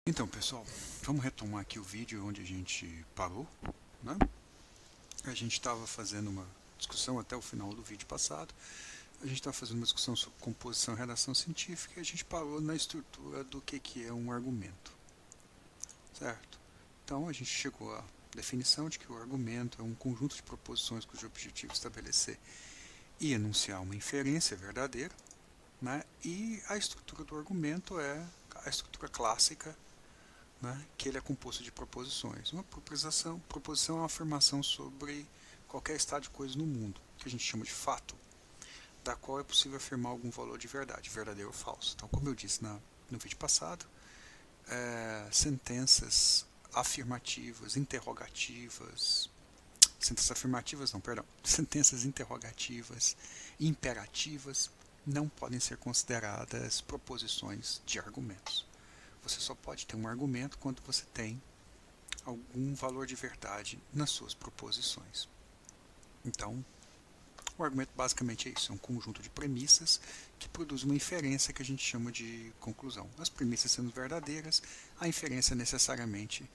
Então, pessoal, vamos retomar aqui o vídeo onde a gente parou, né? A gente estava fazendo uma discussão até o final do vídeo passado. A gente estava fazendo uma discussão sobre composição e redação científica e a gente parou na estrutura do que é um argumento, certo? Então, a gente chegou à definição de que o argumento é um conjunto de proposições cujo objetivo é estabelecer e enunciar uma inferência verdadeira, né? E a estrutura do argumento é a estrutura clássica, né, que ele é composto de proposições. Uma proposição é uma afirmação sobre qualquer estado de coisas no mundo, que a gente chama de fato, da qual é possível afirmar algum valor de verdade, verdadeiro ou falso. Então, como eu disse no vídeo passado, sentenças afirmativas, interrogativas, sentenças afirmativas não, perdão, sentenças interrogativas, imperativas, não podem ser consideradas proposições de argumentos. Você só pode ter um argumento quando você tem algum valor de verdade nas suas proposições. Então, o argumento basicamente é isso, é um conjunto de premissas que produz uma inferência que a gente chama de conclusão. As premissas sendo verdadeiras, a inferência necessariamente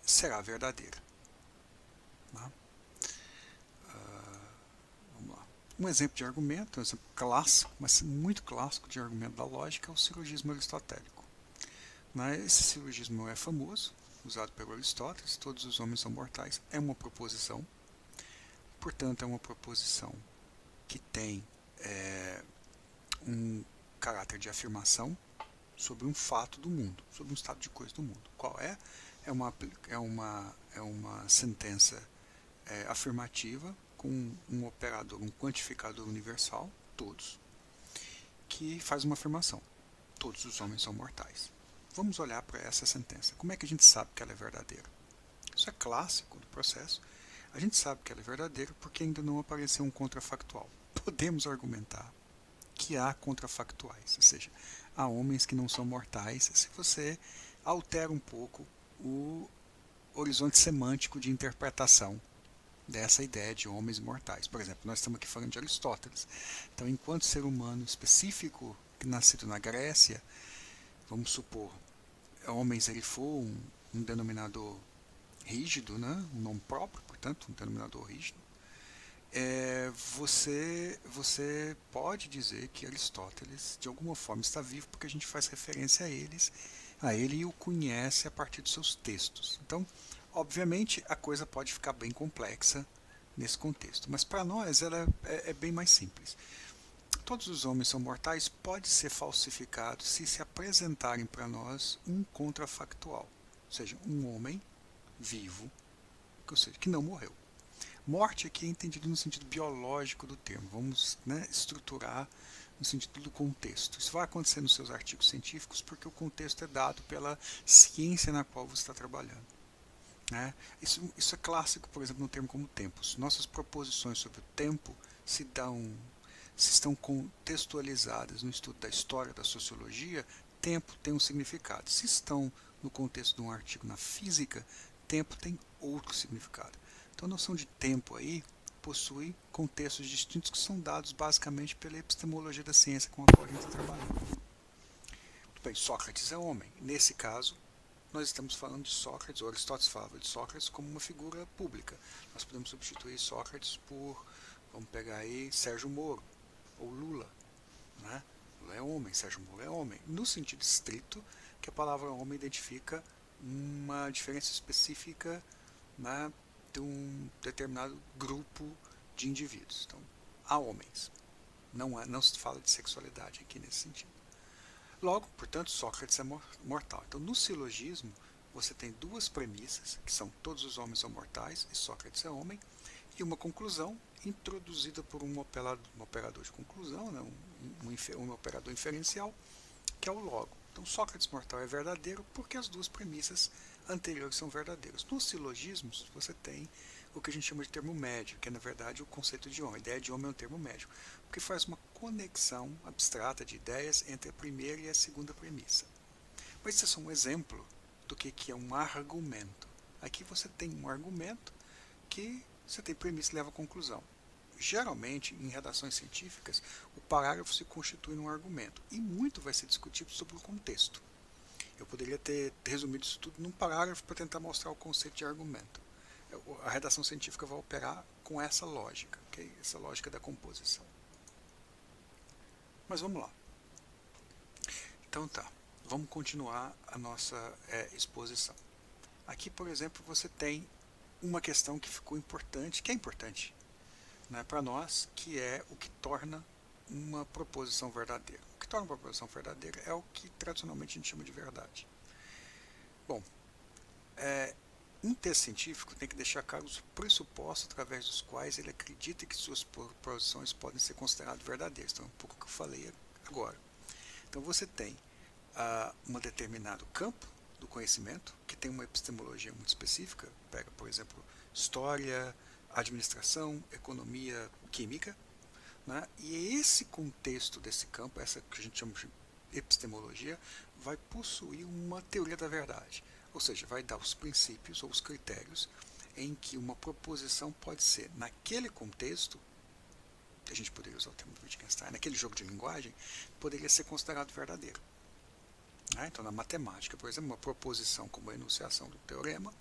será verdadeira. Tá? Vamos lá. Um exemplo de argumento, um exemplo clássico, mas muito clássico de argumento da lógica é o silogismo aristotélico. Esse silogismo é famoso, usado pelo Aristóteles, todos os homens são mortais, é uma proposição. Portanto, é uma proposição que tem um caráter de afirmação sobre um fato do mundo, sobre um estado de coisa do mundo. Qual é? É uma sentença afirmativa com um operador, um quantificador universal, todos, que faz uma afirmação. Todos os homens são mortais. Vamos olhar para essa sentença. Como é que a gente sabe que ela é verdadeira? Isso é clássico do processo. A gente sabe que ela é verdadeira porque ainda não apareceu um contrafactual. Podemos argumentar que há contrafactuais, ou seja, há homens que não são mortais se você altera um pouco o horizonte semântico de interpretação dessa ideia de homens mortais. Por exemplo, nós estamos aqui falando de Aristóteles. Então, enquanto ser humano específico, nascido na Grécia, vamos supor, homens ele for um denominador rígido, né? Um nome próprio, portanto, um denominador rígido, você pode dizer que Aristóteles de alguma forma está vivo porque a gente faz referência a ele e o conhece a partir dos seus textos. Então, obviamente, a coisa pode ficar bem complexa nesse contexto, mas para nós ela é bem mais simples. Todos os homens são mortais pode ser falsificado se apresentarem para nós um contrafactual, ou seja, um homem vivo, ou seja, que não morreu. Morte aqui é entendido no sentido biológico do termo. Vamos, né, estruturar no sentido do contexto. Isso vai acontecer nos seus artigos científicos porque o contexto é dado pela ciência na qual você está trabalhando. Né? Isso é clássico, por exemplo, no termo como tempos. Nossas proposições sobre o tempo se estão contextualizadas no estudo da história, da sociologia, tempo tem um significado. Se estão no contexto de um artigo na física, tempo tem outro significado. Então a noção de tempo aí possui contextos distintos que são dados basicamente pela epistemologia da ciência com a qual a gente está trabalhando. Muito bem, Sócrates é homem. Nesse caso, nós estamos falando de Sócrates, ou Aristóteles falava de Sócrates como uma figura pública. Nós podemos substituir Sócrates por, vamos pegar aí, Sérgio Moro, ou Lula. Né? Lula é homem, Sérgio Moro é homem. No sentido estrito, que a palavra homem identifica uma diferença específica, né, de um determinado grupo de indivíduos. Então, há homens. Não se fala de sexualidade aqui nesse sentido. Logo, portanto, Sócrates é mortal. Então, no silogismo, você tem duas premissas, que são todos os homens são mortais e Sócrates é homem, e uma conclusão introduzida por um operador de conclusão, né, um operador inferencial, que é o logo. Então, Sócrates mortal é verdadeiro porque as duas premissas anteriores são verdadeiras. Nos silogismos, você tem o que a gente chama de termo médio, que é, na verdade, o conceito de homem. A ideia de homem é um termo médio, porque faz uma conexão abstrata de ideias entre a primeira e a segunda premissa. Mas isso é só um exemplo do que é um argumento. Aqui você tem um argumento que você tem premissa e leva a conclusão. Geralmente, em redações científicas, o parágrafo se constitui num argumento e muito vai ser discutido sobre o contexto. Eu poderia ter resumido isso tudo num parágrafo para tentar mostrar o conceito de argumento. A redação científica vai operar com essa lógica, okay? Essa lógica da composição. Mas vamos lá. Então tá, vamos continuar a nossa exposição. Aqui, por exemplo, você tem uma questão que ficou importante, que é importante, né, para nós, que é o que torna uma proposição verdadeira. O que torna uma proposição verdadeira é o que tradicionalmente a gente chama de verdade. Bom, um texto científico tem que deixar claro os pressupostos através dos quais ele acredita que suas proposições podem ser consideradas verdadeiras. Então, é um pouco o que eu falei agora. Então, você tem um determinado campo do conhecimento, que tem uma epistemologia muito específica, pega, por exemplo, história, administração, economia, química, né? E esse contexto desse campo, essa que a gente chama de epistemologia, vai possuir uma teoria da verdade, ou seja, vai dar os princípios ou os critérios em que uma proposição pode ser, naquele contexto, a gente poderia usar o termo de Wittgenstein, naquele jogo de linguagem, poderia ser considerado verdadeiro. Então, na matemática, por exemplo, uma proposição como a enunciação do teorema,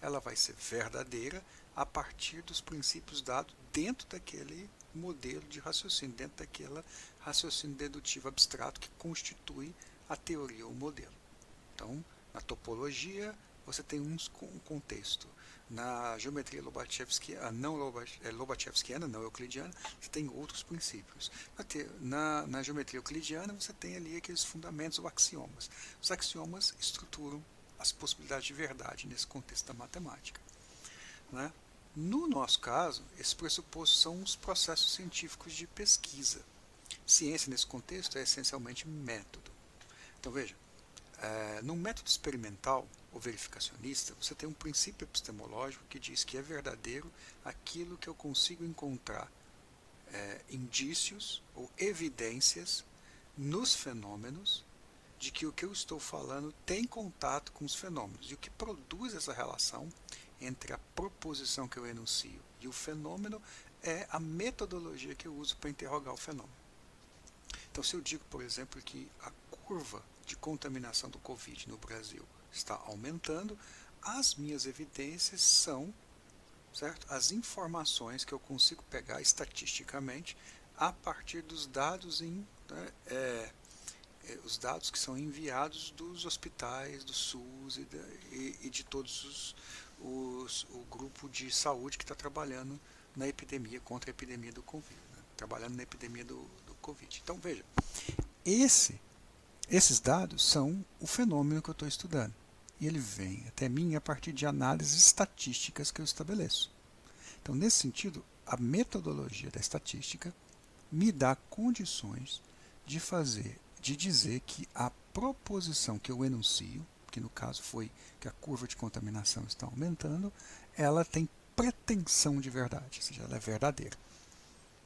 ela vai ser verdadeira a partir dos princípios dados dentro daquele modelo de raciocínio, dentro daquele raciocínio dedutivo abstrato que constitui a teoria ou o modelo. Então, na topologia, você tem um contexto. Na geometria Lobachevskiana, não euclidiana, você tem outros princípios. Na geometria euclidiana, você tem ali aqueles fundamentos ou axiomas. Os axiomas estruturam as possibilidades de verdade nesse contexto da matemática. Né? No nosso caso, esses pressupostos são os processos científicos de pesquisa. Ciência, nesse contexto, é essencialmente método. Então, veja, num método experimental ou verificacionista, você tem um princípio epistemológico que diz que é verdadeiro aquilo que eu consigo encontrar indícios ou evidências nos fenômenos de que o que eu estou falando tem contato com os fenômenos. E o que produz essa relação entre a proposição que eu enuncio e o fenômeno é a metodologia que eu uso para interrogar o fenômeno. Então, se eu digo, por exemplo, que a curva de contaminação do Covid no Brasil está aumentando, as minhas evidências são, certo, as informações que eu consigo pegar estatisticamente a partir dos dados os dados que são enviados dos hospitais, do SUS e de todos o grupo de saúde que está trabalhando na epidemia, contra a epidemia do Covid, né? Trabalhando na epidemia do Covid. Então, veja, esses dados são o fenômeno que eu estou estudando. E ele vem até mim a partir de análises estatísticas que eu estabeleço. Então, nesse sentido, a metodologia da estatística me dá condições de dizer que a proposição que eu enuncio, que no caso foi que a curva de contaminação está aumentando, ela tem pretensão de verdade, ou seja, ela é verdadeira.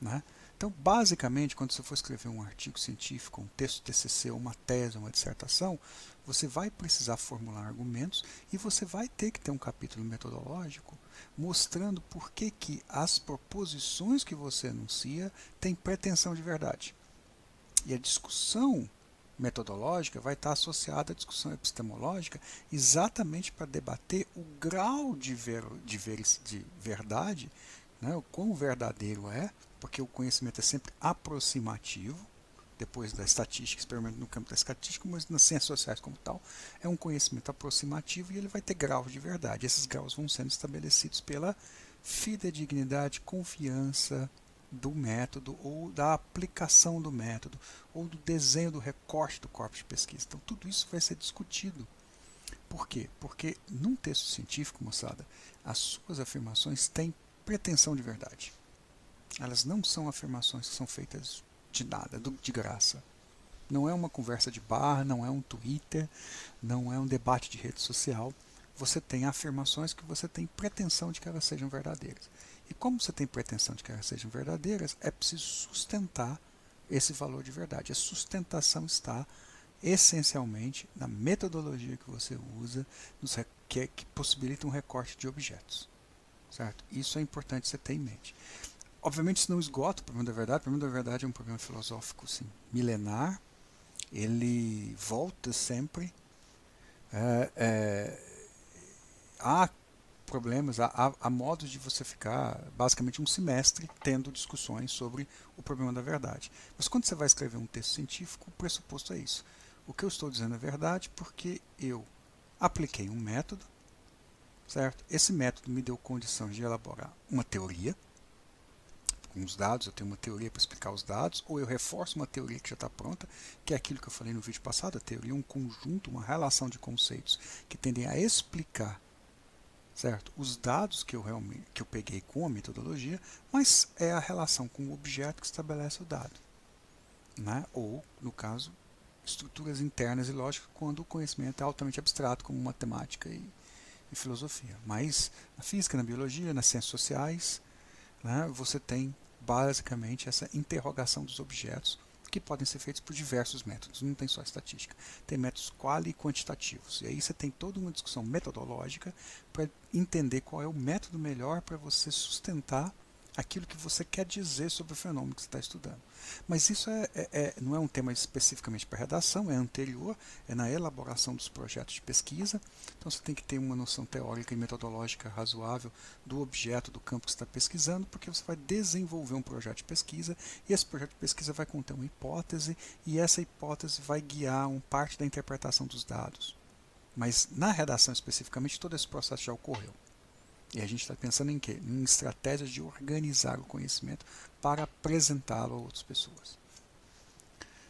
Né? Então, basicamente, quando você for escrever um artigo científico, um texto TCC, uma tese, uma dissertação, você vai precisar formular argumentos e você vai ter que ter um capítulo metodológico mostrando por que as proposições que você enuncia têm pretensão de verdade. E a discussão metodológica vai estar associada à discussão epistemológica exatamente para debater o grau de verdade, né, o quão verdadeiro é, porque o conhecimento é sempre aproximativo, depois da estatística, experimento no campo da estatística, mas nas ciências sociais como tal, é um conhecimento aproximativo e ele vai ter graus de verdade. Esses graus vão sendo estabelecidos pela fidedignidade, confiança do método ou da aplicação do método ou do desenho do recorte do corpo de pesquisa. Então tudo isso vai ser discutido. Por quê? Porque num texto científico, moçada, as suas afirmações têm pretensão de verdade. Elas não são afirmações que são feitas de nada, de graça. Não é uma conversa de bar, não é um Twitter, não é um debate de rede social. Você tem afirmações que você tem pretensão de que elas sejam verdadeiras. E como você tem pretensão de que elas sejam verdadeiras, é preciso sustentar esse valor de verdade. A sustentação está essencialmente na metodologia que você usa, que possibilita um recorte de objetos. Certo? Isso é importante você ter em mente. Obviamente isso não esgota o problema da verdade. O problema da verdade é um problema filosófico, sim, milenar. Ele volta sempre Há problemas, há modos de você ficar basicamente um semestre tendo discussões sobre o problema da verdade. Mas quando você vai escrever um texto científico, o pressuposto é isso. O que eu estou dizendo é verdade porque eu apliquei um método, certo? Esse método me deu condição de elaborar uma teoria, com os dados, eu tenho uma teoria para explicar os dados, ou eu reforço uma teoria que já está pronta, que é aquilo que eu falei no vídeo passado. A teoria é um conjunto, uma relação de conceitos que tendem a explicar, certo, os dados que eu peguei com a metodologia, mas é a relação com o objeto que estabelece o dado, né? Ou, no caso, estruturas internas e lógicas quando o conhecimento é altamente abstrato, como matemática e filosofia. Mas na física, na biologia, nas ciências sociais, né, você tem basicamente essa interrogação dos objetos que podem ser feitos por diversos métodos, não tem só estatística, tem métodos quali e quantitativos, e aí você tem toda uma discussão metodológica para entender qual é o método melhor para você sustentar aquilo que você quer dizer sobre o fenômeno que você está estudando. Mas isso não é um tema especificamente para redação, é anterior, é na elaboração dos projetos de pesquisa, então você tem que ter uma noção teórica e metodológica razoável do objeto, do campo que você está pesquisando, porque você vai desenvolver um projeto de pesquisa, e esse projeto de pesquisa vai conter uma hipótese, e essa hipótese vai guiar parte da interpretação dos dados. Mas na redação especificamente, todo esse processo já ocorreu. E a gente está pensando em quê? Em estratégias de organizar o conhecimento para apresentá-lo a outras pessoas.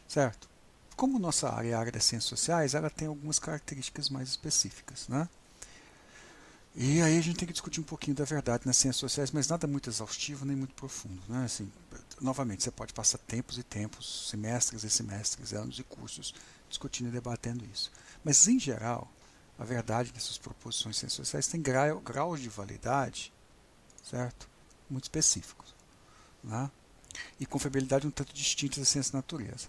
Certo? Como nossa área é a área das ciências sociais, ela tem algumas características mais específicas, né? E aí a gente tem que discutir um pouquinho da verdade nas ciências sociais, mas nada muito exaustivo nem muito profundo, né? Assim, novamente, você pode passar tempos e tempos, semestres e semestres, anos e cursos discutindo e debatendo isso. Mas, em geral, a verdade dessas proposições de ciências sociais tem graus de validade, certo? Muito específicos, né? E confiabilidade um tanto distintas da ciência da natureza.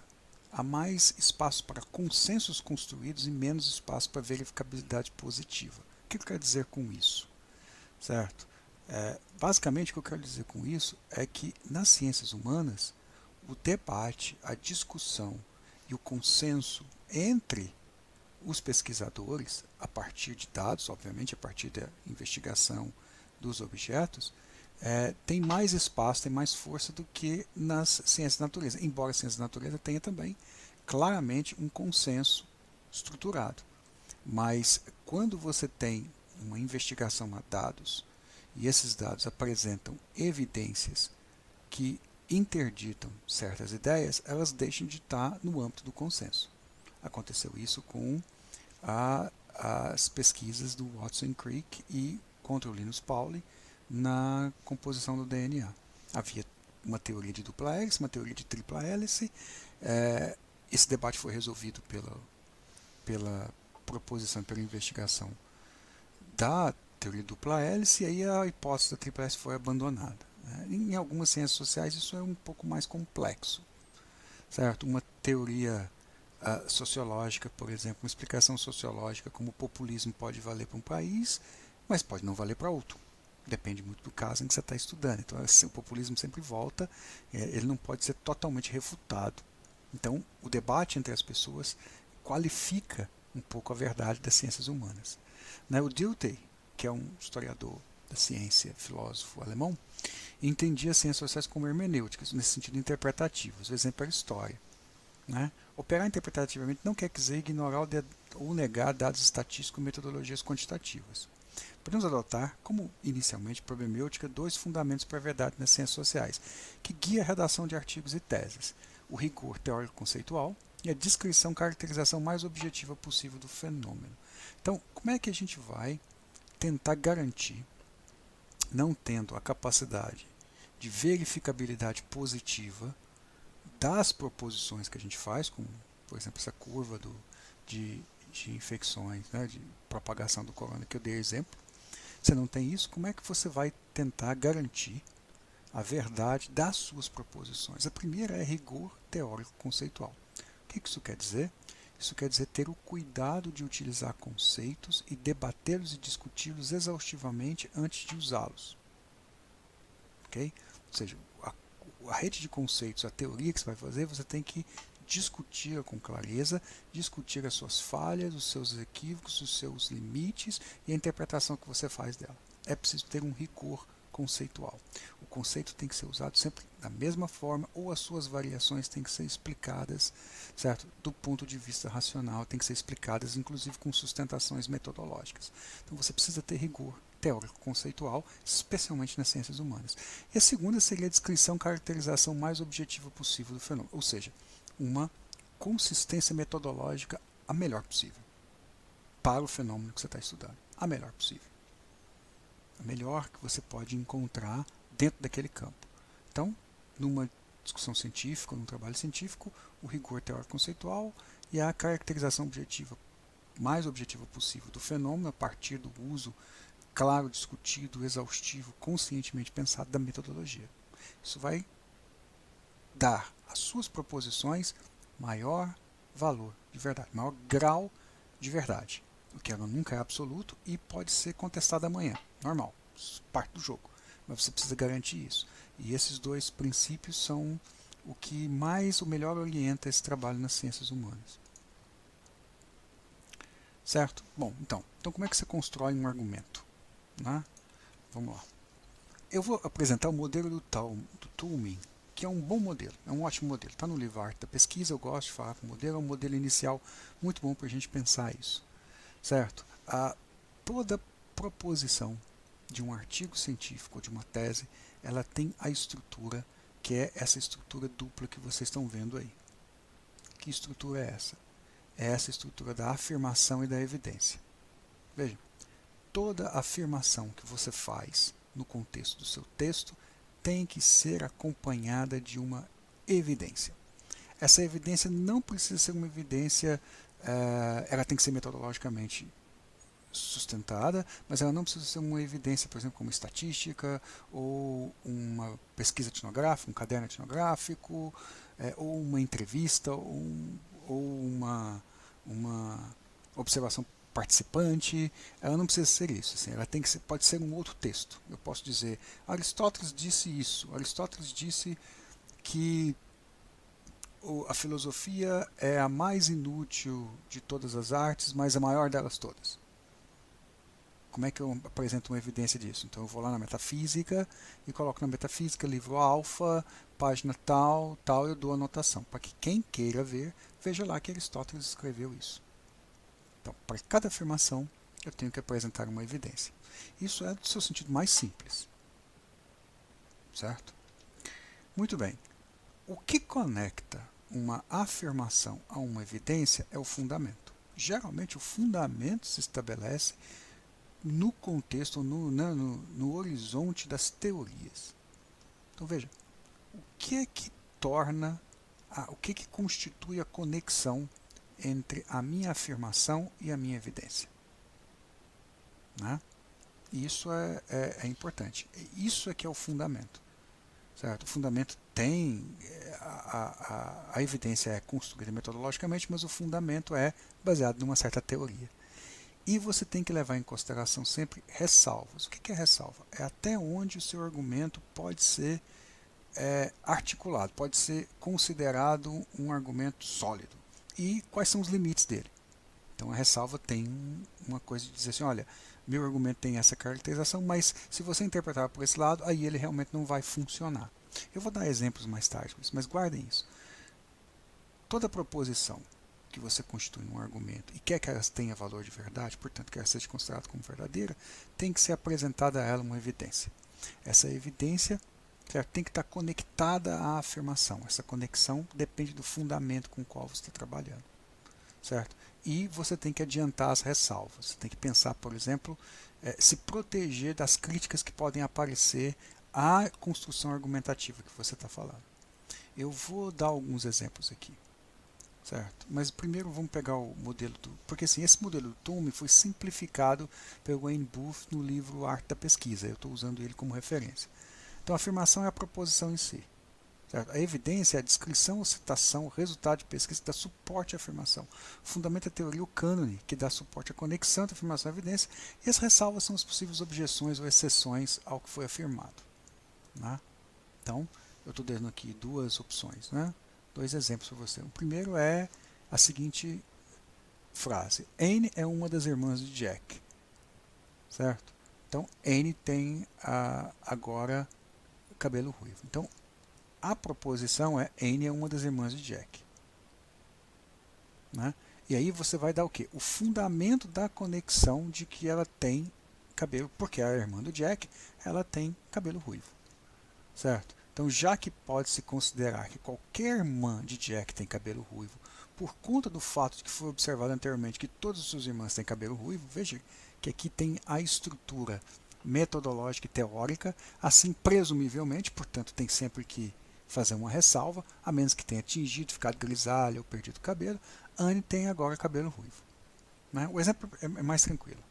Há mais espaço para consensos construídos e menos espaço para verificabilidade positiva. O que eu quero dizer com isso? Certo? Basicamente, o que eu quero dizer com isso é que nas ciências humanas, o debate, a discussão e o consenso entre os pesquisadores, a partir de dados, obviamente, a partir da investigação dos objetos, tem mais espaço, tem mais força do que nas ciências da natureza. Embora a ciência da natureza tenha também, claramente, um consenso estruturado. Mas quando você tem uma investigação a dados, e esses dados apresentam evidências que interditam certas ideias, elas deixam de estar no âmbito do consenso. Aconteceu isso com as pesquisas do Watson Crick e contra o Linus Pauling na composição do DNA. Havia uma teoria de dupla hélice, uma teoria de tripla hélice. Esse debate foi resolvido pela proposição, pela investigação da teoria de dupla hélice, e aí a hipótese da tripla hélice foi abandonada. Em algumas ciências sociais isso é um pouco mais complexo, certo? Uma teoria sociológica, por exemplo, uma explicação sociológica como o populismo pode valer para um país, mas pode não valer para outro. Depende muito do caso em que você está estudando. Então, o populismo sempre volta, ele não pode ser totalmente refutado. Então, o debate entre as pessoas qualifica um pouco a verdade das ciências humanas. O Dilthey, que é um historiador da ciência, filósofo alemão, entendia as ciências sociais como hermenêuticas, nesse sentido interpretativo. O exemplo era a história. Operar interpretativamente não quer dizer ignorar ou negar dados estatísticos ou metodologias quantitativas. Podemos adotar, como inicialmente problemêutica, dois fundamentos para a verdade nas ciências sociais, que guia a redação de artigos e teses: o rigor teórico-conceitual e a descrição caracterização mais objetiva possível do fenômeno. Então, como é que a gente vai tentar garantir, não tendo a capacidade de verificabilidade positiva das proposições que a gente faz, como, por exemplo, essa curva de infecções, de propagação do corona, que eu dei exemplo. Você não tem isso, como é que você vai tentar garantir a verdade das suas proposições? A primeira é rigor teórico-conceitual. O que isso quer dizer? Isso quer dizer ter o cuidado de utilizar conceitos e debatê-los e discuti-los exaustivamente antes de usá-los. Okay? Ou seja, a rede de conceitos, a teoria que você vai fazer, você tem que discutir com clareza, discutir as suas falhas, os seus equívocos, os seus limites e a interpretação que você faz dela. É preciso ter um rigor conceitual. O conceito tem que ser usado sempre da mesma forma ou as suas variações têm que ser explicadas, certo? Do ponto de vista racional, tem que ser explicadas inclusive com sustentações metodológicas. Então você precisa ter rigor teórico-conceitual, especialmente nas ciências humanas. E a segunda seria a descrição e caracterização mais objetiva possível do fenômeno, ou seja, uma consistência metodológica a melhor possível para o fenômeno que você está estudando, a melhor possível. A melhor que você pode encontrar dentro daquele campo. Então, numa discussão científica, num trabalho científico, o rigor teórico-conceitual e a caracterização objetiva, mais objetiva possível do fenômeno a partir do uso claro, discutido, exaustivo, conscientemente pensado da metodologia. Isso vai dar às suas proposições maior valor de verdade, maior grau de verdade. O que ela nunca é absoluto e pode ser contestado amanhã. Normal, parte do jogo. Mas você precisa garantir isso. E esses dois princípios são o que mais, o melhor orienta esse trabalho nas ciências humanas. Certo? Bom, então como é que você constrói um argumento? Né? Vamos lá. Eu vou apresentar o modelo do Toulmin, que é um bom modelo, é um ótimo modelo. Está no livro Arte da Pesquisa, eu gosto de falar com o modelo, é um modelo inicial muito bom para a gente pensar isso. Certo? Toda proposição de um artigo científico ou de uma tese, ela tem a estrutura, que é essa estrutura dupla que vocês estão vendo aí. Que estrutura é essa? É essa estrutura da afirmação e da evidência. Veja, toda afirmação que você faz no contexto do seu texto tem que ser acompanhada de uma evidência. Essa evidência não precisa ser uma evidência, ela tem que ser metodologicamente sustentada, mas ela não precisa ser uma evidência, por exemplo, como estatística, ou uma pesquisa etnográfica, um caderno etnográfico, ou uma entrevista, ou uma observação participante. Ela não precisa ser isso, assim, ela tem que ser, pode ser um outro texto. Eu posso dizer, Aristóteles disse isso, Aristóteles disse que a filosofia é a mais inútil de todas as artes, mas a maior delas todas. Como é que eu apresento uma evidência disso? Então eu vou lá na metafísica e coloco na metafísica, livro alfa, página tal, tal, eu dou a anotação, para que quem queira ver, veja lá que Aristóteles escreveu isso. Então, para cada afirmação, eu tenho que apresentar uma evidência. Isso é do seu sentido mais simples. Certo? Muito bem. O que conecta uma afirmação a uma evidência é o fundamento. Geralmente, o fundamento se estabelece no contexto, no horizonte das teorias. Então veja, o que é que torna, o que é que constitui a conexão entre a minha afirmação e a minha evidência? Né? Isso é importante. Isso é que é o fundamento. Certo? O fundamento tem, a evidência é construída metodologicamente, mas o fundamento é baseado numa certa teoria. E você tem que levar em consideração sempre ressalvas. O que é ressalva? É até onde o seu argumento pode ser articulado, pode ser considerado um argumento sólido. E quais são os limites dele? Então a ressalva tem uma coisa de dizer assim, olha, meu argumento tem essa caracterização, mas se você interpretar por esse lado, aí ele realmente não vai funcionar. Eu vou dar exemplos mais tarde, mas guardem isso. Toda proposição que você constitui um argumento e quer que ela tenha valor de verdade, portanto que ela seja considerada como verdadeira, tem que ser apresentada a ela uma evidência. Essa evidência, certo, tem que estar conectada à afirmação. Essa conexão depende do fundamento com o qual você está trabalhando. Certo? E você tem que adiantar as ressalvas. Você tem que pensar, por exemplo, se proteger das críticas que podem aparecer à construção argumentativa que você está falando. Eu vou dar alguns exemplos aqui. Certo? Mas primeiro vamos pegar o modelo do... Porque assim, esse modelo do Toulmin foi simplificado pelo Wayne Booth no livro Arte da Pesquisa. Eu estou usando ele como referência. Então a afirmação é a proposição em si. Certo? A evidência é a descrição ou citação, o resultado de pesquisa que dá suporte à afirmação. O fundamento é a teoria, o cânone, que dá suporte à conexão entre a afirmação e a evidência. E as ressalvas são as possíveis objeções ou exceções ao que foi afirmado. Né? Então, eu estou dando aqui duas opções. Né? dois exemplos para você. O primeiro é a seguinte frase: Anne é uma das irmãs de Jack, certo? Então Anne tem agora cabelo ruivo. Então a proposição é: Anne é uma das irmãs de Jack, né? E aí você vai dar o quê? O fundamento da conexão de que ela tem cabelo, porque a irmã do Jack, ela tem cabelo ruivo, certo? Então, já que pode-se considerar que qualquer irmã de Jack tem cabelo ruivo, por conta do fato de que foi observado anteriormente que todas as suas irmãs têm cabelo ruivo, veja que aqui tem a estrutura metodológica e teórica, assim presumivelmente, portanto tem sempre que fazer uma ressalva, a menos que tenha tingido, ficado grisalha ou perdido o cabelo. Anne tem agora cabelo ruivo, né? O exemplo é mais tranquilo,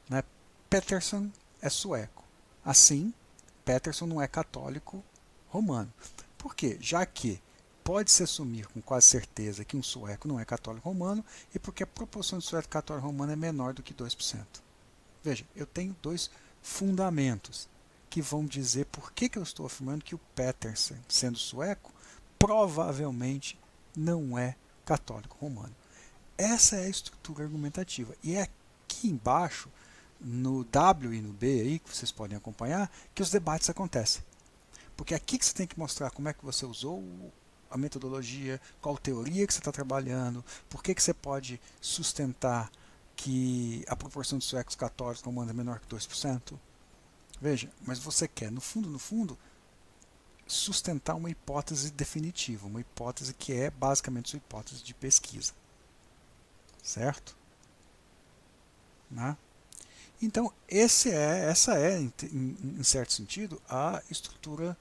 né? Peterson é sueco, assim Peterson não é católico romano. Por quê? Já que pode-se assumir com quase certeza que um sueco não é católico romano e porque a proporção de sueco católico romano é menor do que 2%. Veja, eu tenho dois fundamentos que vão dizer por que eu estou afirmando que o Peterson, sendo sueco, provavelmente não é católico romano. Essa é a estrutura argumentativa. E é aqui embaixo, no W e no B, aí, que vocês podem acompanhar, que os debates acontecem. Porque é aqui que você tem que mostrar como é que você usou a metodologia, qual teoria que você está trabalhando, por que você pode sustentar que a proporção de suecos católicos romanos é menor que 2%. Veja, mas você quer, no fundo, sustentar uma hipótese definitiva, uma hipótese que é basicamente sua hipótese de pesquisa. Certo? Né? Então, essa é, em certo sentido, a estrutura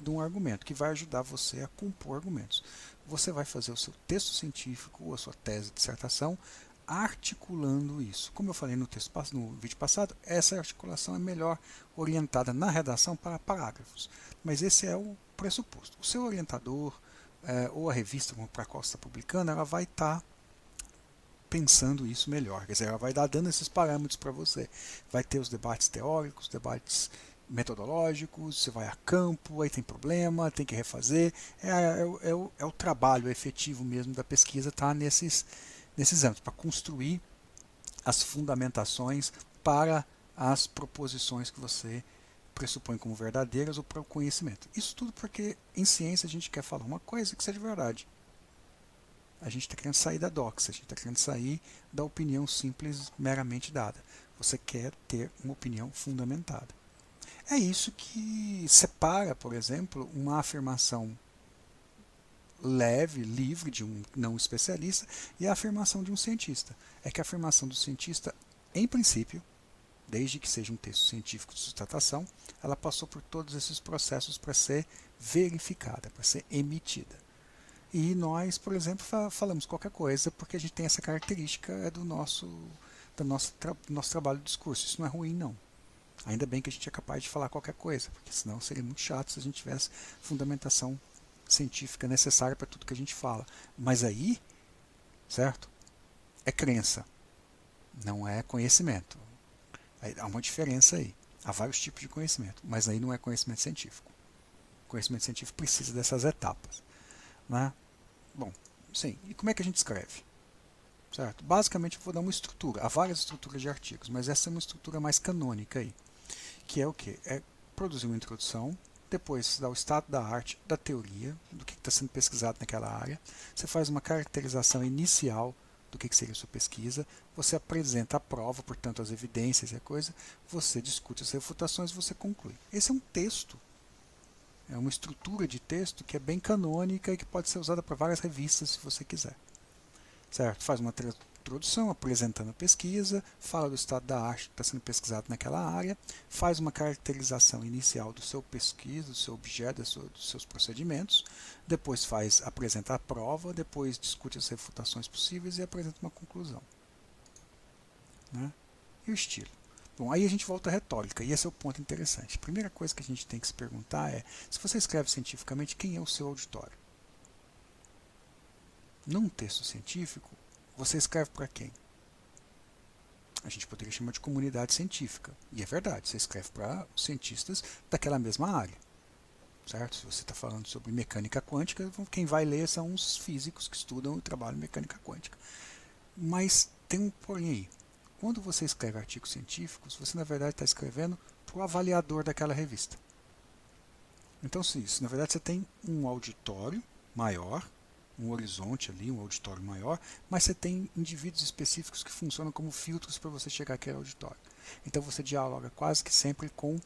de um argumento, que vai ajudar você a compor argumentos. Você vai fazer o seu texto científico ou a sua tese de dissertação articulando isso. Como eu falei no vídeo passado, essa articulação é melhor orientada na redação para parágrafos. Mas esse é o pressuposto. O seu orientador ou a revista para a qual você está publicando, ela vai estar pensando isso melhor. Quer dizer, ela vai dar dando esses parâmetros para você. Vai ter os debates teóricos, debates metodológicos, você vai a campo, aí tem problema, tem que refazer. É o trabalho efetivo mesmo da pesquisa, tá nesses âmbitos, para construir as fundamentações para as proposições que você pressupõe como verdadeiras ou para o conhecimento. Isso tudo porque em ciência a gente quer falar uma coisa que seja verdade. A gente está querendo sair da doxa, a gente está querendo sair da opinião simples, meramente dada. Você quer ter uma opinião fundamentada. É isso que separa, por exemplo, uma afirmação leve, livre de um não especialista e a afirmação de um cientista. É que a afirmação do cientista, em princípio, desde que seja um texto científico de sustentação, ela passou por todos esses processos para ser verificada, para ser emitida. E nós, por exemplo, falamos qualquer coisa porque a gente tem essa característica do nosso trabalho de discurso. Isso não é ruim, não. Ainda bem que a gente é capaz de falar qualquer coisa, porque senão seria muito chato se a gente tivesse fundamentação científica necessária para tudo que a gente fala. Mas aí, certo? É crença, não é conhecimento. Há uma diferença aí. Há vários tipos de conhecimento, mas aí não é conhecimento científico. O conhecimento científico precisa dessas etapas, né? Bom, sim. E como é que a gente escreve? Certo? Basicamente eu vou dar uma estrutura. Há várias estruturas de artigos, mas essa é uma estrutura mais canônica aí. Que é o quê? É produzir uma introdução, depois dá o estado da arte, da teoria, do que está sendo pesquisado naquela área. Você faz uma caracterização inicial do que seria a sua pesquisa, você apresenta a prova, portanto as evidências e a coisa, você discute as refutações, você conclui. Esse é um texto. É uma estrutura de texto que é bem canônica e que pode ser usada para várias revistas se você quiser. Certo? Faz uma introdução apresentando a pesquisa, fala do estado da arte que está sendo pesquisado naquela área, faz uma caracterização inicial do seu pesquisa, do seu objeto, dos seus procedimentos, depois apresenta a prova, depois discute as refutações possíveis e apresenta uma conclusão. Né? E o estilo? Bom, aí a gente volta à retórica, e esse é o ponto interessante. A primeira coisa que a gente tem que se perguntar é, se você escreve cientificamente, quem é o seu auditório? Num texto científico, você escreve para quem? A gente poderia chamar de comunidade científica. E é verdade, você escreve para os cientistas daquela mesma área. certo? Se você está falando sobre mecânica quântica, quem vai ler são os físicos que estudam e trabalham em mecânica quântica. Mas tem um porém aí. Quando você escreve artigos científicos, você na verdade está escrevendo para o avaliador daquela revista. Então, se isso, na verdade, você tem um auditório maior, um horizonte ali, um auditório maior, mas você tem indivíduos específicos que funcionam como filtros para você chegar àquele auditório. Então você dialoga quase que sempre com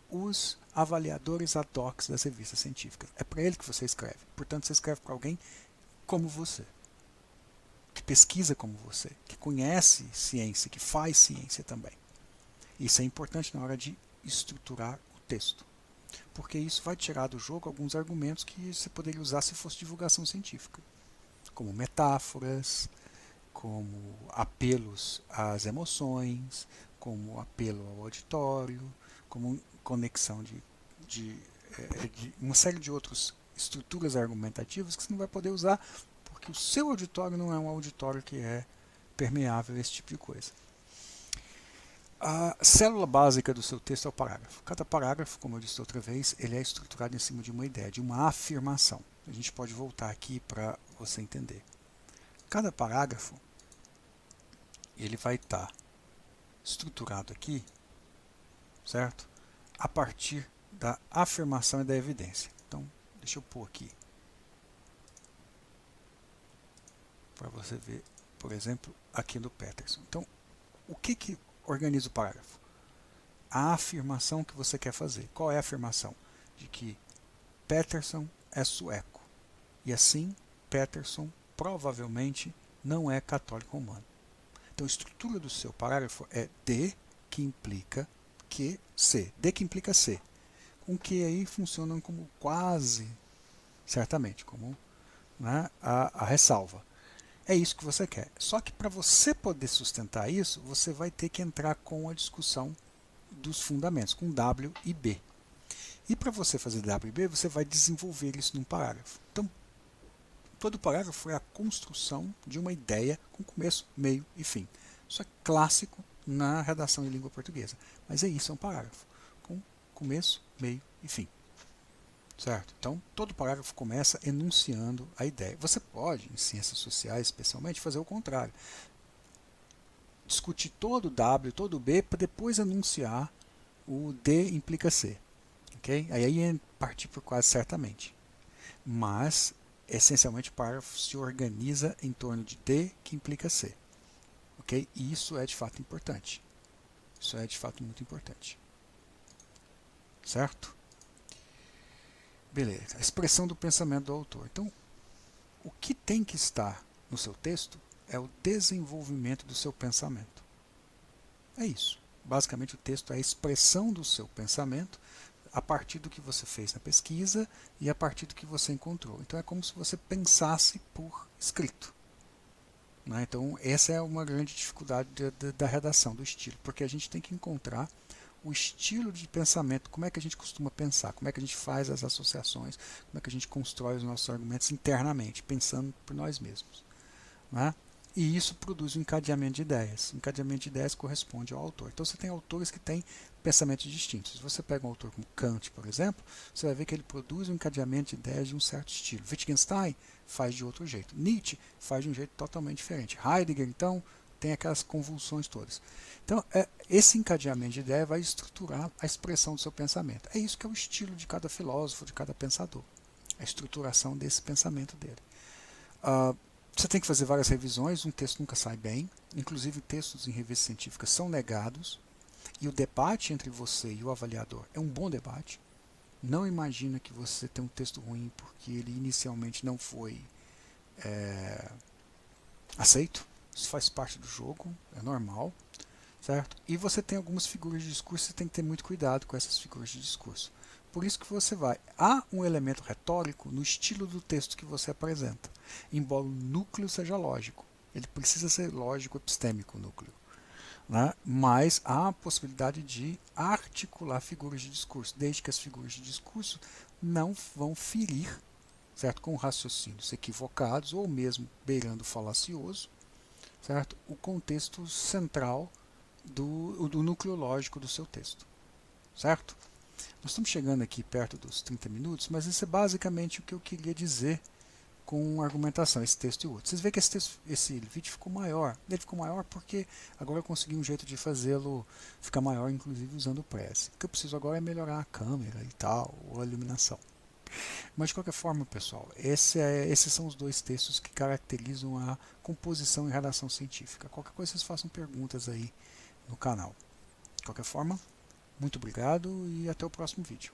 os avaliadores ad hoc das revistas científicas. É para ele que você escreve. Portanto, você escreve para alguém como você, que pesquisa como você, que conhece ciência, que faz ciência também. Isso é importante na hora de estruturar o texto, porque isso vai tirar do jogo alguns argumentos que você poderia usar se fosse divulgação científica, como metáforas, como apelos às emoções, como apelo ao auditório, como conexão de uma série de outras estruturas argumentativas que você não vai poder usar, porque o seu auditório não é um auditório que é permeável a esse tipo de coisa. A célula básica do seu texto é o parágrafo. Cada parágrafo, como eu disse outra vez, ele é estruturado em cima de uma ideia, de uma afirmação. A gente pode voltar aqui para você entender. Cada parágrafo ele vai estar estruturado aqui, certo? A partir da afirmação e da evidência. Então, deixa eu pôr aqui para você ver, por exemplo, aqui do Peterson. Então, o que organiza o parágrafo? A afirmação que você quer fazer. Qual é a afirmação? De que Peterson é sueco. E assim, Peterson provavelmente não é católico romano. Então, a estrutura do seu parágrafo é D, que implica Q, C. D que implica C. Com que aí funcionam como quase, certamente, como, né, a ressalva. É isso que você quer. Só que para você poder sustentar isso, você vai ter que entrar com a discussão dos fundamentos, com W e B. E para você fazer W e B, você vai desenvolver isso num parágrafo. Então, todo parágrafo é a construção de uma ideia com começo, meio e fim. Isso é clássico na redação em língua portuguesa. Mas é isso, é um parágrafo, com começo, meio e fim. Certo? Então, todo parágrafo começa enunciando a ideia. Você pode, em ciências sociais especialmente, fazer o contrário. Discutir todo o W, todo o B, para depois enunciar o D implica C. Okay? Aí é partir por quase certamente. Mas, essencialmente, o parágrafo se organiza em torno de D, que implica C. Okay? E isso é de fato importante. Isso é de fato muito importante. Certo? Beleza. A expressão do pensamento do autor. Então, o que tem que estar no seu texto é o desenvolvimento do seu pensamento. É isso. Basicamente, o texto é a expressão do seu pensamento a partir do que você fez na pesquisa e a partir do que você encontrou. Então, é como se você pensasse por escrito. Né? Então, essa é uma grande dificuldade da redação, do estilo, porque a gente tem que encontrar o estilo de pensamento, como é que a gente costuma pensar, como é que a gente faz as associações, como é que a gente constrói os nossos argumentos internamente, pensando por nós mesmos. Né? E isso produz um encadeamento de ideias. O encadeamento de ideias corresponde ao autor. Então você tem autores que têm pensamentos distintos. Se você pega um autor como Kant, por exemplo, você vai ver que ele produz um encadeamento de ideias de um certo estilo. Wittgenstein faz de outro jeito. Nietzsche faz de um jeito totalmente diferente. Heidegger, então, tem aquelas convulsões todas. Então, esse encadeamento de ideia vai estruturar a expressão do seu pensamento. É isso que é o estilo de cada filósofo, de cada pensador. A estruturação desse pensamento dele. Você tem que fazer várias revisões, um texto nunca sai bem, inclusive textos em revistas científicas são negados, e o debate entre você e o avaliador é um bom debate. Não imagina que você tem um texto ruim porque ele inicialmente não foi aceito. Isso faz parte do jogo, é normal, certo? E você tem algumas figuras de discurso, você tem que ter muito cuidado com essas figuras de discurso. Por isso que você vai. Há um elemento retórico no estilo do texto que você apresenta, embora o núcleo seja lógico. Ele precisa ser lógico epistêmico, o núcleo. Né? Mas há a possibilidade de articular figuras de discurso, desde que as figuras de discurso não vão ferir, certo? Com raciocínios equivocados ou mesmo beirando falacioso, certo? O contexto central do núcleo lógico do seu texto, certo? Nós estamos chegando aqui perto dos 30 minutos, mas isso é basicamente o que eu queria dizer com argumentação, esse texto e o outro. Vocês veem que esse vídeo ficou maior. Ele ficou maior porque agora eu consegui um jeito de fazê-lo ficar maior, inclusive usando o Prezi. O que eu preciso agora é melhorar a câmera e tal, ou a iluminação. Mas de qualquer forma, pessoal, esses são os dois textos que caracterizam a composição e redação científica. Qualquer coisa vocês façam perguntas aí no canal. De qualquer forma, muito obrigado e até o próximo vídeo.